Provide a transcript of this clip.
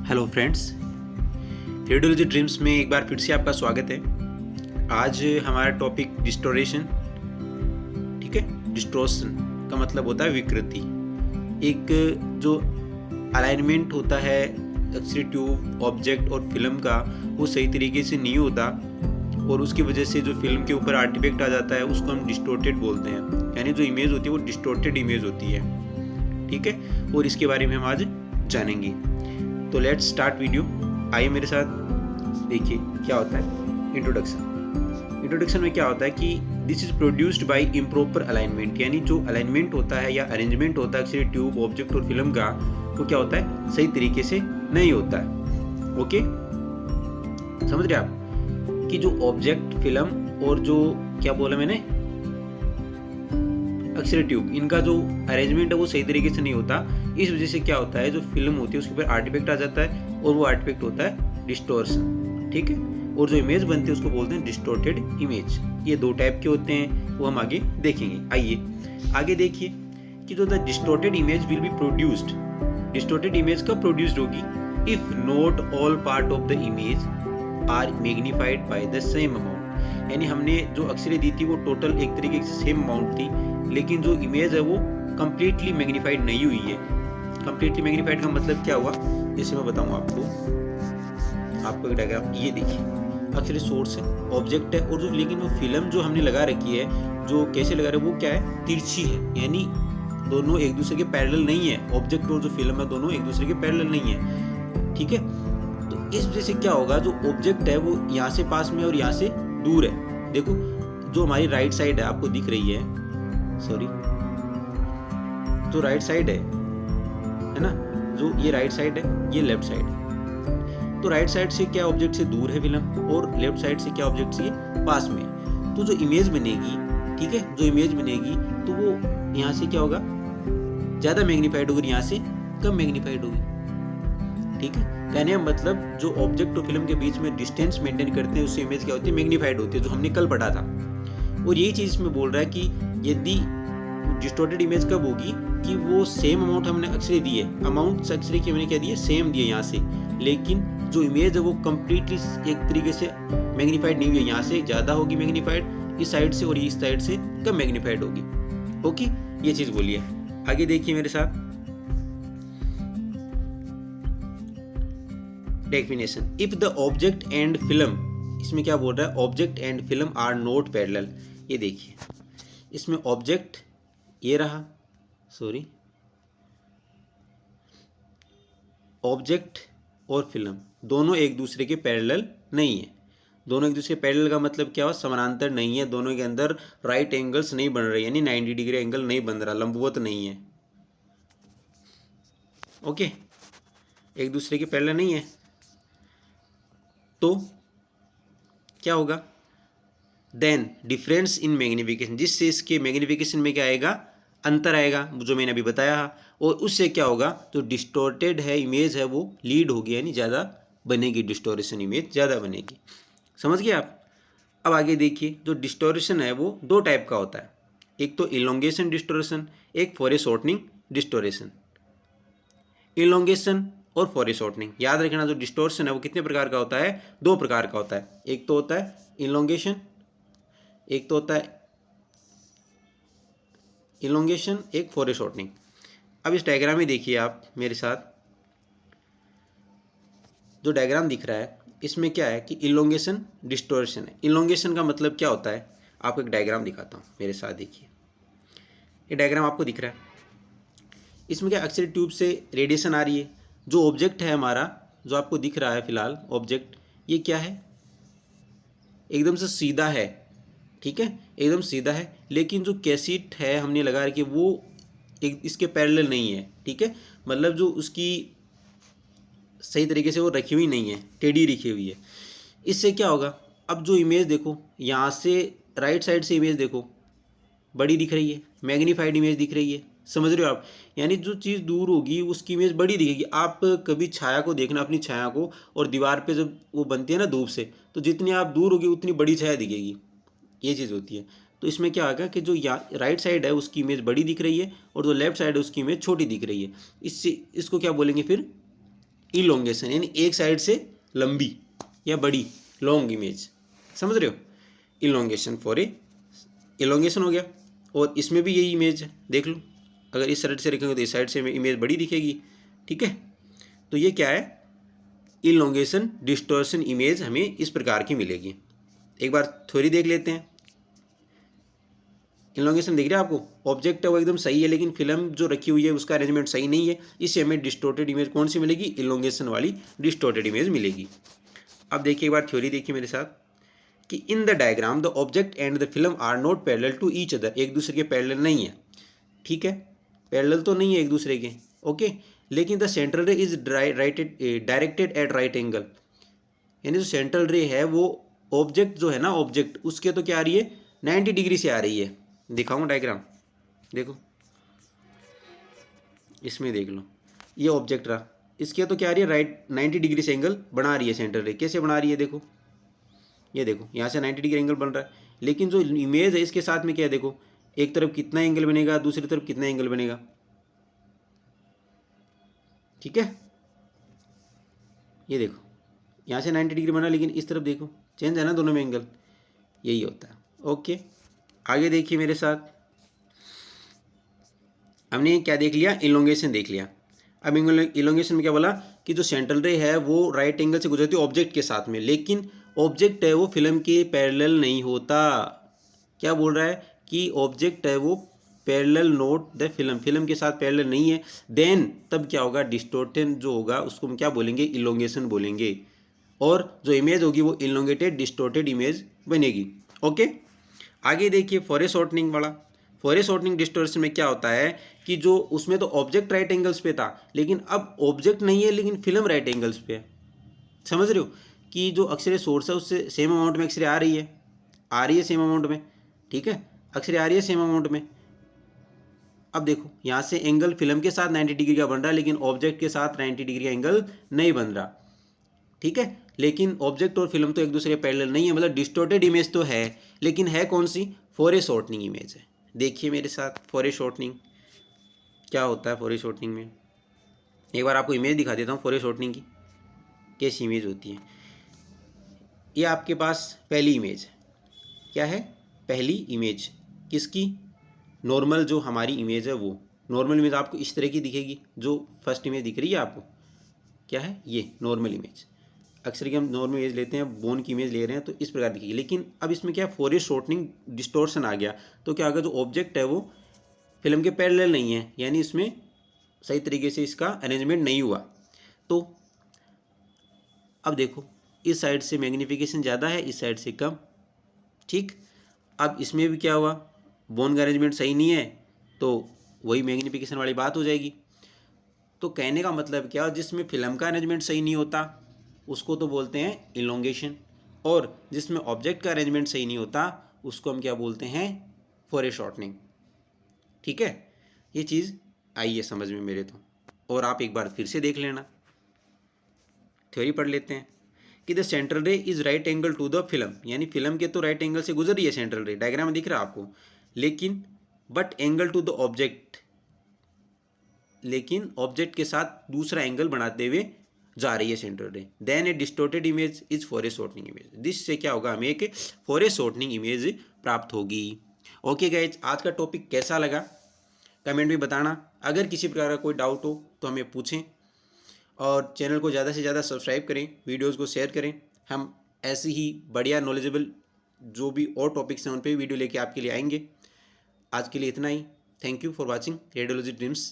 Hello friends, radiology dreams में एक बार फिर से आपका स्वागत है। आज हमारा टॉपिक डिस्टोरेशन। ठीक है, डिस्टोर्शन का मतलब होता है विकृति। एक जो अलाइनमेंट होता है एक्स-रे ट्यूब, ऑब्जेक्ट और फिल्म का, वो सही तरीके से नहीं होता और उसकी वजह से जो फिल्म के ऊपर आर्टिफैक्ट आ जाता है उसको हम डिस्टोर्टेड बोलते हैं। यानी जो इमेज होती है वो डिस्टोर्टेड इमेज होती है। ठीक है, और इसके बारे में हम आज जानेंगे। तो लेट्स स्टार्ट वीडियो। आइए मेरे साथ, देखिए क्या होता है इंट्रोडक्शन में क्या होता है कि this is produced by improper alignment. यानी जो अलाइनमेंट होता है या अरेंजमेंट होता है एक्स-रे ट्यूब, ऑब्जेक्ट और फिल्म का, वो क्या होता है, सही तरीके से नहीं होता है। ओके, समझ रहे आप कि जो ऑब्जेक्ट, फिल्म और जो क्या बोला मैंने, एक्स-रे ट्यूब, इनका जो अरेंजमेंट है वो सही तरीके से नहीं होता। इस वजह से क्या होता है, जो फिल्म होती है उसके ऊपर आर्टिफैक्ट आ जाता है और वो आर्टिफैक्ट होता है डिस्टोर्शन। ठीक है, और जो इमेज बनती है उसको बोलते हैं डिस्टोर्टेड इमेज। ये दो टाइप के होते हैं, वो हम आगे देखेंगे। आइए आगे देखिए कि जो the distorted image will be produced. Distorted image कब प्रोड्यूस्ड होगी? If not all part of the image are magnified by the same amount. यानी हमने जो एक्स-रे दी थी वो टोटल एक तरीके से सेम अमाउंट थी, लेकिन जो इमेज है वो कंप्लीटली मैग्नीफाइड नहीं हुई है। कंप्लीटली मैग्नीफाइड का मतलब क्या हुआ, जैसे मैं बताऊँ आपको एक डायग्राम। ये देखिए, एक्स-रे सोर्स है, ऑब्जेक्ट है, और जो लेकिन वो फिल्म जो हमने लगा रखी है, जो कैसे लगा रहे हैं, वो क्या है, तिरछी है। यानी दोनों एक दूसरे के पैरेलल नहीं है। ऑब्जेक्ट और जो फिल्म है दोनों एक दूसरे के पैरेलल नहीं है। ठीक है, तो इस वजह से क्या होगा, जो ऑब्जेक्ट है वो यहाँ से पास में और यहाँ से दूर है। देखो, जो हमारी राइट साइड है आपको दिख रही है, सॉरी, जो राइट साइड है ना, जो ये राइट साइड है, ये लेफ्ट साइड है। तो राइट साइड से क्या ऑब्जेक्ट से दूर है फिल्म, और लेफ्ट साइड से क्या ऑब्जेक्ट से पास में है। तो जो इमेज बनेगी, ठीक है, जो इमेज बनेगी तो वो यहाँ से क्या होगा, ज्यादा मैग्नीफाइड होगी, यहाँ से कम मैग्नीफाइड होगी। ठीक है, कहने का मतलब जो ऑब्जेक्ट और फिल्म के बीच में डिस्टेंस मेंटेन करते हैं उससे इमेज क्या होती है, मैग्नीफाइड होती है, जो हमने कल पढ़ा था। और यही चीज इसमें बोल रहा है कि यदि डिस्टोर्टेड इमेज कब होगी कि वो सेम अमाउंट हमने एक्स-रे दी है, अमाउंट एक्स-रे की हमने क्या दी है, सेम दी है यहाँ से, लेकिन जो इमेज है वो कंप्लीटली एक तरीके से मैग्नीफाइड नहीं हुई है। यहाँ से ज़्यादा होगी मैग्नीफाइड इस साइड से, और इस साइड से कम मैग्नीफाइड होगी। ओके, ये चीज़ बोलिए। आगे देखिए मेरे साथ, definition. If the object and film, इसमें क्या बोल रहा है, object and film are not parallel. ये देखिए, इसमें ऑब्जेक्ट ये रहा, सॉरी, ऑब्जेक्ट और फिल्म दोनों एक दूसरे के पैरेलल नहीं है। दोनों एक दूसरे के पैरेलल का मतलब क्या हुआ, समानांतर नहीं है। दोनों के अंदर राइट एंगल्स नहीं बन रहे, यानी 90 डिग्री एंगल नहीं बन रहा, लंबवत नहीं है। ओके, एक दूसरे के पैरेलल नहीं है, तो क्या होगा, देन डिफरेंस इन मैग्निफिकेशन, जिससे इसके मैग्निफिकेशन में क्या आएगा, अंतर आएगा, जो मैंने अभी बताया। और उससे क्या होगा, जो डिस्टोर्टेड है इमेज है वो लीड होगी, यानी ज़्यादा बनेगी, डिस्टोरेशन इमेज ज़्यादा बनेगी। समझ गए आप? अब आगे देखिए, जो डिस्टोरेशन है वो दो टाइप का होता है, एक तो इलोंगेशन डिस्टोरेशन, एक फोरेशॉर्टनिंग डिस्टोरेशन। इलोंगेशन और फोरेशॉर्टनिंग, याद रखना, जो डिस्टोरेशन है वो कितने प्रकार का होता है, दो प्रकार का होता है। एक तो होता है इलोंगेशन, एक तो होता है इलोंगेशन, एक फोरेशॉर्टनिंग। अब इस डायग्राम में देखिए आप मेरे साथ, जो डायग्राम दिख रहा है इसमें क्या है कि इलोंगेशन डिस्टोरेशन है। इलोंगेशन का मतलब क्या होता है, आपको एक डायग्राम दिखाता हूँ, मेरे साथ देखिए। ये डायग्राम आपको दिख रहा है, इसमें क्या एक्स-रे ट्यूब से रेडिएशन आ रही है। जो ऑब्जेक्ट है हमारा, जो आपको दिख रहा है फिलहाल ऑब्जेक्ट, ये क्या है, एकदम से सीधा है। ठीक है, एकदम सीधा है, लेकिन जो कैसेट है हमने लगा रखी वो एक इसके पैरेलल नहीं है। ठीक है, मतलब जो उसकी सही तरीके से वो रखी हुई नहीं है, टेढ़ी रखी हुई है। इससे क्या होगा, अब जो इमेज देखो, यहाँ से राइट साइड से इमेज देखो, बड़ी दिख रही है, मैग्नीफाइड इमेज दिख रही है। समझ रहे हो आप? यानी जो चीज़ दूर होगी उसकी इमेज बड़ी दिखेगी। आप कभी छाया को देखना, अपनी छाया को, और दीवार पे जब वो बनती है ना धूप से, तो जितनी आप दूर होगी उतनी बड़ी छाया दिखेगी। ये चीज़ होती है। तो इसमें क्या आएगा कि जो राइट साइड है उसकी इमेज बड़ी दिख रही है और जो लेफ्ट साइड है उसकी इमेज छोटी दिख रही है। इससे इसको क्या बोलेंगे फिर, इलोंगेशन यानी एक साइड से लंबी या बड़ी, लॉन्ग इमेज, समझ रहे हो। इलोंगेशन फॉर ए, इलोंगेशन हो गया। और इसमें भी यही इमेज है, देख लो, अगर इस साइड से रखेंगे तो इस साइड से इमेज बड़ी दिखेगी, ठीक है। तो ये क्या है, इलोंगेशन डिस्टॉर्शन इमेज हमें इस प्रकार की मिलेगी। एक बार थ्योरी देख लेते हैं। इलोंगेशन दिख रहा है आपको, ऑब्जेक्ट है वो एकदम सही है, लेकिन फिल्म जो रखी हुई है उसका अरेंजमेंट सही नहीं है, इससे हमें डिस्टॉर्टेड इमेज कौन सी मिलेगी, इलोंगेशन वाली डिस्टॉर्टेड इमेज मिलेगी। अब देखिए एक बार थ्योरी देखिए मेरे साथ कि in the diagram the object and the film are not parallel to each other, एक दूसरे के पैरेलल नहीं है, ठीक है, पैरेलल तो नहीं है एक दूसरे के, ओके। लेकिन the central ray is directed eight right angle, यानी जो सेंट्रल रे है वो ऑब्जेक्ट जो है ना, ऑब्जेक्ट उसके तो क्या आ रही है, 90 डिग्री से आ रही है। दिखाऊं डायग्राम, देखो इसमें देख लो, ये ऑब्जेक्ट रहा, इसके तो क्या आ रही है, राइट 90 डिग्री से एंगल बना रही है सेंट्रल रे। कैसे बना रही है, देखो ये देखो, यहाँ से 90 डिग्री एंगल बन रहा है, लेकिन जो इमेज है इसके साथ में क्या है, देखो एक तरफ कितना एंगल बनेगा, दूसरी तरफ कितना एंगल बनेगा, ठीक है। ये देखो यहाँ से 90 डिग्री बना, लेकिन इस तरफ देखो चेंज है ना दोनों में एंगल, यही होता है, ओके। आगे देखिए मेरे साथ, हमने क्या देख लिया, इलोंगेशन देख लिया। अब इलोंगेशन में क्या बोला कि जो सेंट्रल रे है वो राइट एंगल से गुजरती है ऑब्जेक्ट के साथ में, लेकिन ऑब्जेक्ट है वो फिल्म के पैरेलल नहीं होता। क्या बोल रहा है कि ऑब्जेक्ट है वो parallel note the film, film के साथ पैरेलल नहीं है, देन तब क्या होगा, डिस्टॉर्टेड जो होगा उसको हम क्या बोलेंगे, इलोंगेशन बोलेंगे, और जो इमेज होगी वो इलोंगेटेड डिस्टॉर्टेड इमेज बनेगी, ओके। आगे देखिए फॉर ए शॉर्टनिंग वाला, फॉर ए शॉर्टनिंग डिस्टॉर्शन में क्या होता है कि जो उसमें तो ऑब्जेक्ट राइट एंगल्स पे था, लेकिन अब ऑब्जेक्ट नहीं है लेकिन फिल्म राइट एंगल्स पे है, समझ रहे हो कि जो अक्सरे सोर्स है उससे सेम अमाउंट में अक्सरे आ रही है सेम अमाउंट में, ठीक है, अक्सरे आ रही है सेम अमाउंट में। अब देखो यहाँ से एंगल फिल्म के साथ 90 डिग्री का बन रहा है, लेकिन ऑब्जेक्ट के साथ 90 डिग्री का एंगल नहीं बन रहा, ठीक है। लेकिन ऑब्जेक्ट और फिल्म तो एक दूसरे के पैरेलल नहीं है, मतलब डिस्टॉर्टेड इमेज तो है, लेकिन है कौन सी, फॉर ए शॉर्टनिंग इमेज है। देखिए मेरे साथ फॉर ए शॉर्टनिंग क्या होता है। फॉर ए शॉर्टनिंग में एक बार आपको इमेज दिखा देता हूँ फॉर ए शॉर्टनिंग की कैसी इमेज होती है। ये आपके पास पहली इमेज है, क्या है, पहली इमेज किसकी, नॉर्मल जो हमारी इमेज है वो नॉर्मल इमेज आपको इस तरह की दिखेगी, जो फर्स्ट इमेज दिख रही है आपको, क्या है ये नॉर्मल इमेज। अक्सर की हम नॉर्मल इमेज लेते हैं, बोन की इमेज ले रहे हैं तो इस प्रकार दिखेगी, लेकिन अब इसमें क्या फॉर ए शॉर्टनिंग डिस्टॉर्शन आ गया, तो क्या होगा, जो ऑब्जेक्ट है वो फिल्म के पैरेलल नहीं है, यानी इसमें सही तरीके से इसका अरेंजमेंट नहीं हुआ। तो अब देखो इस साइड से मैग्नीफिकेशन ज़्यादा है, इस साइड से कम, ठीक। अब इसमें भी क्या हुआ, बोन का अरेंजमेंट सही नहीं है, तो वही मैग्नीफिकेशन वाली बात हो जाएगी। तो कहने का मतलब क्या, जिसमें फिल्म का अरेंजमेंट सही नहीं होता उसको तो बोलते हैं इलोंगेशन, और जिसमें ऑब्जेक्ट का अरेंजमेंट सही नहीं होता उसको हम क्या बोलते हैं, फॉर ए शॉर्टनिंग, ठीक है। ये चीज़ आई है समझ में मेरे तो, और आप एक बार फिर से देख लेना, थ्योरी पढ़ लेते हैं कि the central ray is right angle to the film, यानी फिल्म के तो राइट एंगल से गुजर रही है सेंट्रल रे, डायग्राम में दिख रहा है आपको, लेकिन but angle to the object, लेकिन ऑब्जेक्ट के साथ दूसरा एंगल बनाते हुए जा रही है central ray, then a distorted image is for a shortening image, जिससे क्या होगा, हमें एक फॉर ए शॉर्टनिंग इमेज प्राप्त होगी। ओके गाइज, आज का टॉपिक कैसा लगा कमेंट में बताना, अगर किसी प्रकार का कोई डाउट हो तो हमें पूछें, और चैनल को ज़्यादा से ज़्यादा सब्सक्राइब करें, वीडियोज़ को शेयर करें, हम ऐसी ही बढ़िया नॉलेजेबल जो भी और टॉपिक्स हैं उन पर वीडियो लेके आपके लिए आएंगे। आज के लिए इतना ही, thank you for watching radiology dreams.